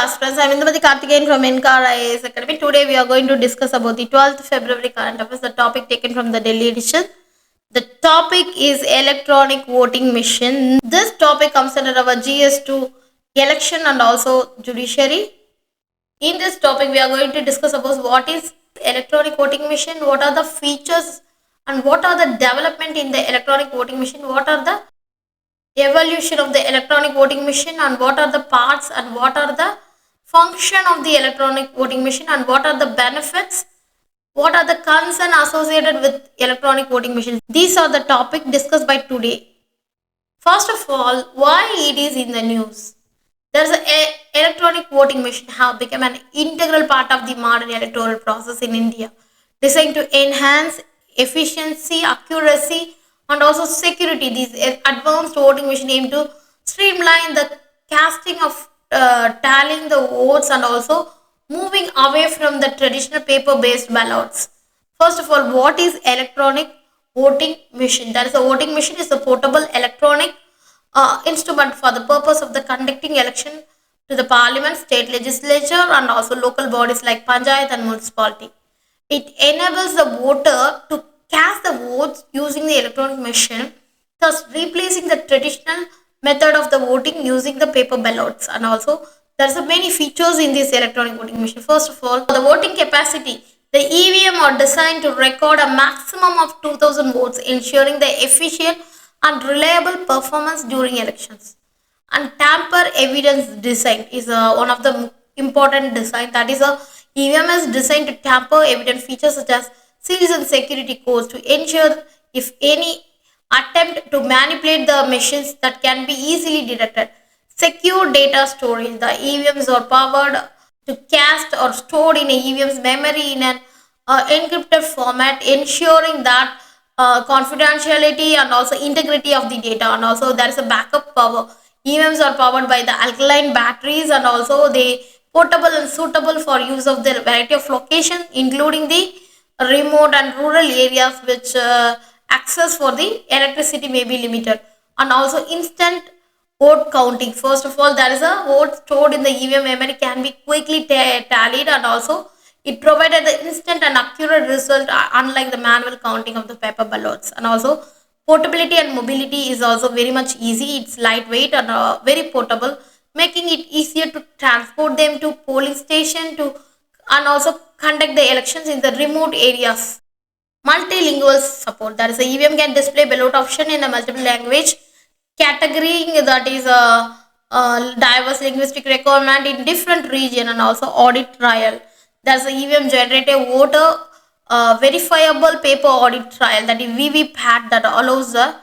aspirants. I'm Indumati Karthikeyan from Inkar IAS Academy. Today we are going to discuss about the 12th February current affairs, the topic taken from the Delhi edition. The topic is electronic voting machine. This topic comes under our GS2 election and also judiciary. In this topic, we are going to discuss about what is electronic voting machine, what are the features and what are the development in the electronic voting machine, what are the evolution of the electronic voting machine and what are the parts and what are the function of the electronic voting machine and what are the benefits, what are the concerns associated with electronic voting machines. These are the topic discussed by today. First of all, why it is in the news. There's an electronic voting machine have become an integral part of the modern electoral process in India, designed to enhance efficiency, accuracy, and also security. These advanced voting machine aim to streamline the casting of tallying the votes and also moving away from the traditional paper-based ballots. First of all, what is electronic voting machine? That is, a voting machine is a portable electronic instrument for the purpose of the conducting election to the parliament, state legislature, and also local bodies like panchayat and municipality. It enables the voter to cast the votes using the electronic machine, thus replacing the traditional method of the voting using the paper ballots. And also, there's many features in this electronic voting machine. First of all, the voting capacity. The EVM are designed to record a maximum of 2000 votes, ensuring the efficient and reliable performance during elections. And tamper evidence design is one of the important design. That is, a EVM is designed to tamper evidence features such as seals and security codes to ensure if any attempt to manipulate the machines that can be easily detected. Secure data storage. The EVMs are powered to cast or stored in a EVM's memory in an encrypted format, ensuring that confidentiality and also integrity of the data. And also there is a backup power. EVMs are powered by the alkaline batteries and also they portable and suitable for use of the variety of locations, including the remote and rural areas which access for the electricity may be limited. And also instant vote counting. First of all, there is a vote stored in the EVM memory can be quickly tallied and also it provided the instant and accurate result unlike the manual counting of the paper ballots. And also portability and mobility is also very much easy. It's lightweight and very portable, making it easier to transport them to polling station to and also conduct the elections in the remote areas. Multilingual support. That is, the EVM can display ballot option in a multiple language category, that is a diverse linguistic requirement in different region and also audit trial. There's a EVM generated voter verifiable paper audit trial, that is VVPAT, that allows the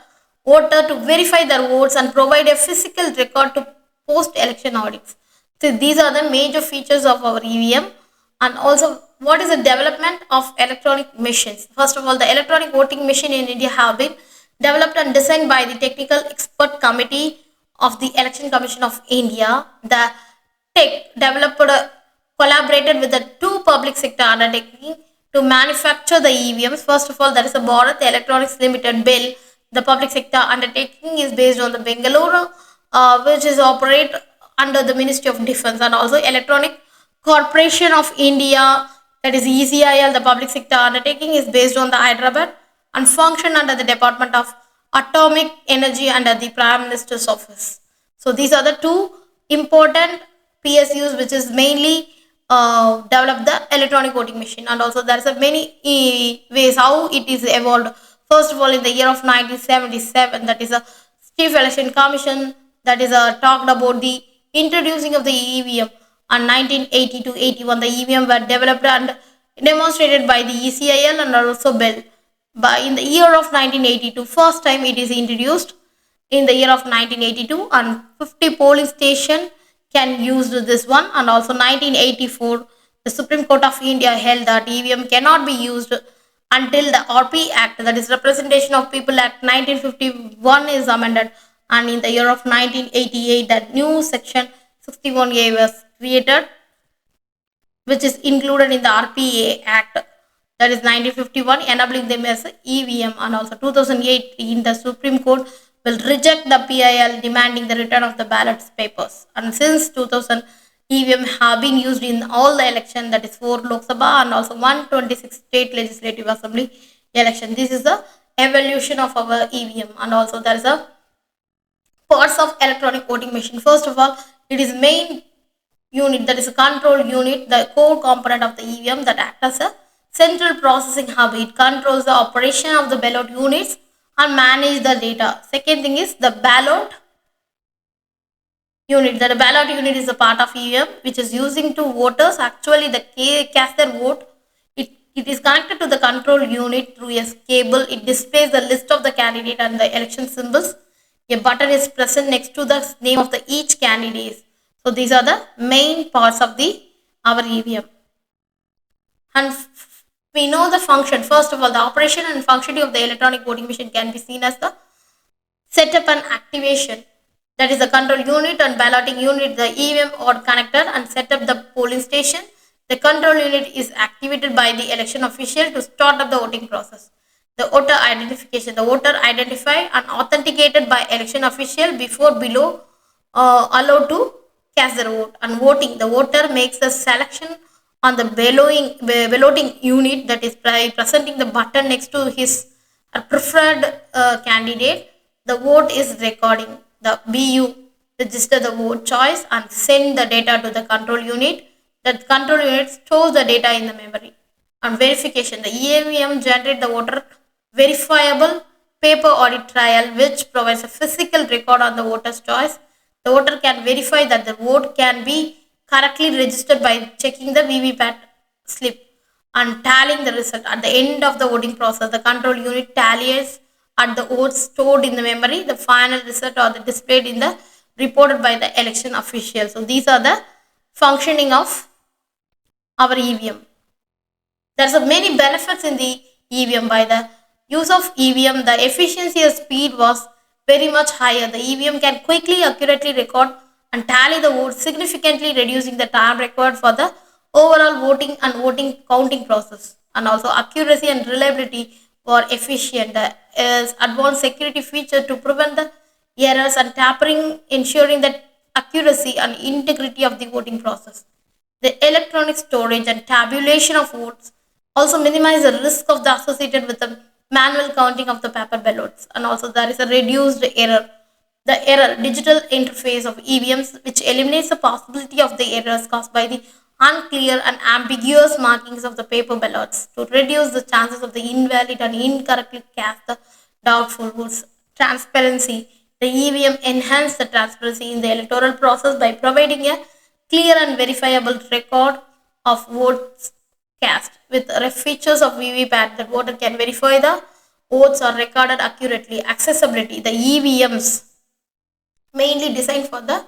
voter to verify their votes and provide a physical record to post-election audits. So these are the major features of our EVM. And also, what is the development of electronic machines? First of all, the electronic voting machine in India have been developed and designed by the Technical Expert Committee of the Election Commission of India. The tech developer collaborated with the two public sector undertaking to manufacture the EVMs. First of all, there is a Bharat Electronics Limited bill. The public sector undertaking is based on the Bengaluru, which is operate under the Ministry of Defence, and also Electronic Corporation of India, that is ECIL. The public sector undertaking is based on the Hyderabad and function under the Department of Atomic Energy under the Prime Minister's office. So these are the two important PSUs which is mainly develop the electronic voting machine. And also there is a many ways how it is evolved. First of all, in the year of 1977, that is a Chief Election Commission that is talked about the introducing of the EVM. And 1980 to 81, the EVM were developed and demonstrated by the ECIL and also Bell. But in the year of 1982, first time it is introduced in the year of 1982, and 50 polling station can use this one. And also 1984, the Supreme Court of India held that EVM cannot be used until the RP Act, that is Representation of People Act 1951, is amended. And in the year of 1988, that new section 61A was created, which is included in the RPA Act, that is 1951, enabling them as EVM. And also 2018, the Supreme Court will reject the PIL demanding the return of the ballot papers. And since 2000, EVM have been used in all the election, that is 4 Lok Sabha and also 126 state legislative assembly election. This is the evolution of our EVM, and also there is a parts of electronic voting machine. First of all, it is main unit, that is a control unit, the core component of the EVM that acts as a central processing hub. It controls the operation of the ballot units and manage the data. Second thing is the ballot unit. The ballot unit is a part of EVM which is using to voters actually the cast their vote. It is connected to the control unit through a cable. It displays the list of the candidate and the election symbols. A button is present next to the name of the each candidate. So these are the main parts of the our EVM. And we know the function. First of all, the operation and functioning of the electronic voting machine can be seen as the setup and activation. That is the control unit and balloting unit, the EVM or connector and set up the polling station. The control unit is activated by the election official to start up the voting process. The voter identification. The voter identified and authenticated by election official before below allowed to cast their vote. And voting. The voter makes a selection on the balloting unit, that is by presenting the button next to his preferred candidate. The vote is recording. The BU register the vote choice and send the data to the control unit. The control unit stores the data in the memory. And verification. The EVM generate the voter verifiable paper audit trail which provides a physical record on the voter's choice. The voter can verify that the vote can be correctly registered by checking the VVPAT slip and tallying the result. At the end of the voting process, the control unit tallies at the votes stored in the memory. The final result are displayed in the reported by the election official. So these are the functioning of our EVM. There's many benefits in the EVM. By the use of EVM, the efficiency and speed was very much higher. The EVM can quickly, accurately record and tally the votes, significantly reducing the time required for the overall voting and voting counting process. And also accuracy and reliability were efficient. The advanced security feature to prevent the errors and tampering, ensuring that accuracy and integrity of the voting process. The electronic storage and tabulation of votes also minimize the risk of the associated with the manual counting of the paper ballots. And also there is a reduced error. The error digital interface of EVMs which eliminates the possibility of the errors caused by the unclear and ambiguous markings of the paper ballots to reduce the chances of the invalid and incorrectly cast the doubtful votes. Transparency. The EVM enhanced the transparency in the electoral process by providing a clear and verifiable record of votes cast with features of VVPAT that voter can verify the votes are recorded accurately. Accessibility. The EVMs mainly designed for the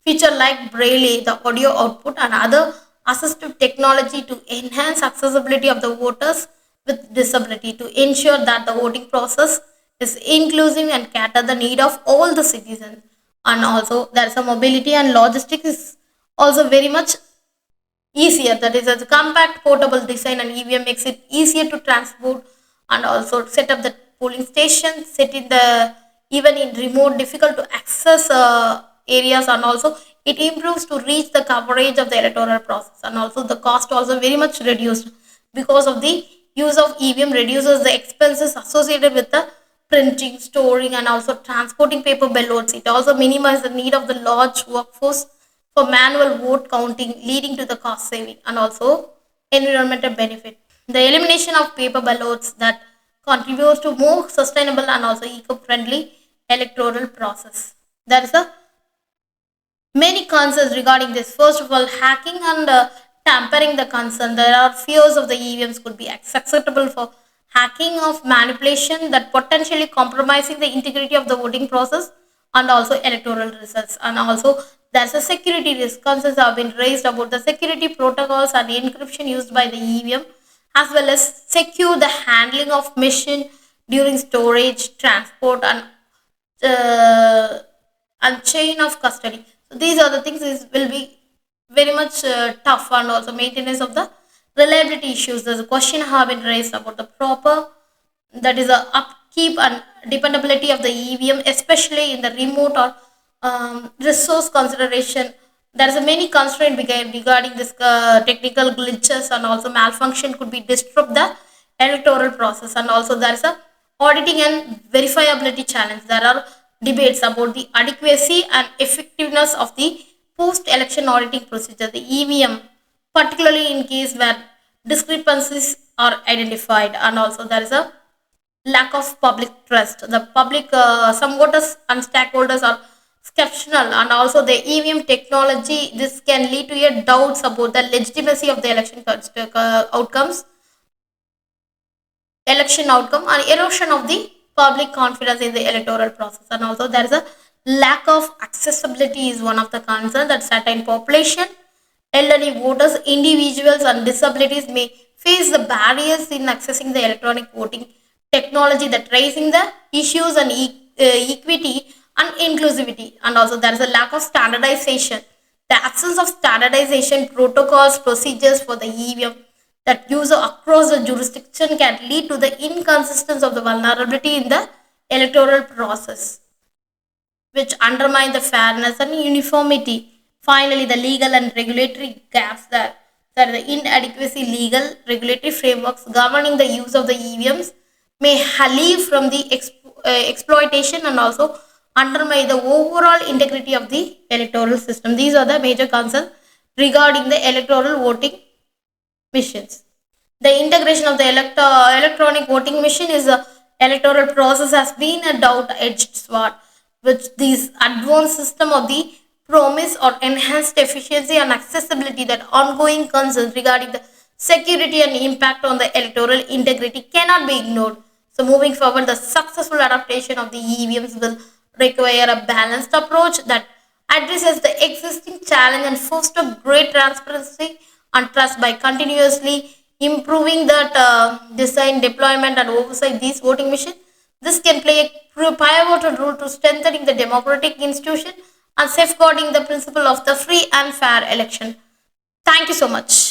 feature like Braille, the audio output and other assistive technology to enhance accessibility of the voters with disability to ensure that the voting process is inclusive and cater the need of all the citizens. And also there is a mobility and logistics is also very much easier. That is a compact portable design, and EVM makes it easier to transport and also set up the polling station, set in the even in remote difficult to access areas, and also it improves to reach the coverage of the electoral process. And also the cost also very much reduced because of the use of EVM reduces the expenses associated with the printing, storing and also transporting paper ballots. It also minimizes the need of the large workforce for manual vote counting, leading to the cost saving and also environmental benefit. The elimination of paper ballots that contributes to more sustainable and also eco-friendly electoral process. There is a many concerns regarding this. First of all, hacking and tampering the concern. There are fears of the EVMs could be acceptable for hacking of manipulation that potentially compromising the integrity of the voting process and also electoral results. And also there's a security risk. Concerns have been raised about the security protocols and encryption used by the EVM, as well as secure the handling of machine during storage, transport and chain of custody. So these are the things is will be very much tough, and also maintenance of the reliability issues. There's a question have been raised about the proper, that is the upkeep and dependability of the EVM, especially in the remote or resource consideration there is a many constraint regarding this technical glitches and also malfunction could be disrupt the electoral process, and also there is a auditing and verifiability challenge. There are debates about the adequacy and effectiveness of the post election auditing procedure, the EVM, particularly in case where discrepancies are identified, and also there is a lack of public trust. The public, some voters and stakeholders are skeptical, and also the EVM technology. This can lead to a doubts about the legitimacy of the election outcome, and erosion of the public confidence in the electoral process. And also there is a lack of accessibility is one of the concerns, that certain population, elderly voters, individuals and disabilities may face the barriers in accessing the electronic voting technology, that raising the issues and equity and inclusivity. And also there is a lack of standardization. The absence of standardization protocols, procedures for the EVM that use across the jurisdiction can lead to the inconsistency of the vulnerability in the electoral process, which undermine the fairness and uniformity. Finally, the legal and regulatory gaps, that the inadequacy legal regulatory frameworks governing the use of the EVMs may leave from the exploitation and also undermine the overall integrity of the electoral system. These are the major concerns regarding the electoral voting missions. The integration of the electronic voting machine is a electoral process has been a doubt-edged sword, which these advanced system of the promise or enhanced efficiency and accessibility, that ongoing concerns regarding the security and impact on the electoral integrity cannot be ignored. So moving forward, the successful adaptation of the EVMs will require a balanced approach that addresses the existing challenge and foster great transparency and trust by continuously improving that design, deployment and oversight these voting machines. This can play a pivotal role to strengthening the democratic institution and safeguarding the principle of the free and fair election. Thank you so much.